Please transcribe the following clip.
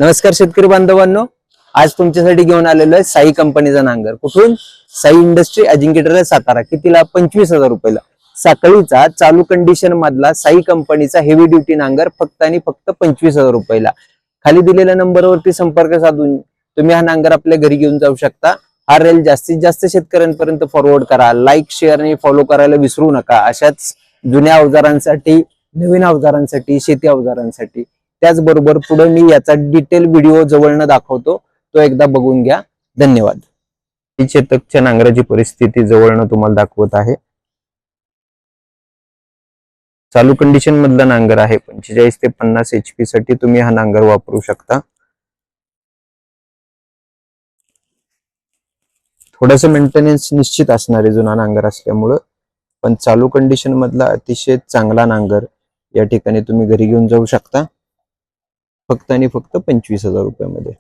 नमस्कार शेतकरी बांधवांनो, आज तुमच्यासाठी घेऊन आलेलो आहे साई कंपनीचा नांगर. कुठून? साई इंडस्ट्री, अजिंक्यनगर, सातारा. कितीला? 25,000 रुपयाला. साखळीचा चालू कंडिशन मधला साई कंपनीचा हेवी ड्युटी नांगर फक्त आणि फक्त 25,000 रुपयाला. खाली दिलेल्या नंबरवरती संपर्क साधून तुम्ही हा नांगर आपल्या घरी घेऊन जाऊ शकता. हा रेल जास्तीत जास्त शेतकऱ्यांपर्यंत फॉरवर्ड करा. लाईक, शेअर आणि फॉलो करायला विसरू नका. अशाच जुन्या अवजारांसाठी, नवीन अवजारांसाठी, शेती अवजारांसाठी. त्याचबरोबर पुढे मी याचा डिटेल व्हिडिओ जवळनं दाखवतो, तो एकदा बघून घ्या. धन्यवाद. चेतकच्या नांगराची परिस्थिती जवळनं तुम्हाला दाखवत आहे. चालू कंडिशन मधला नांगर आहे. 45 ते 50 HP साठी तुम्ही हा नांगर वापरू शकता. थोडंसं मेंटेनन्स निश्चित असणारे जुना नांगर असल्यामुळं, पण चालू कंडिशन मधला अतिशय चांगला नांगर या ठिकाणी तुम्ही घरी घेऊन जाऊ शकता फक्त आणि फक्त 25,000 रुपयामध्ये.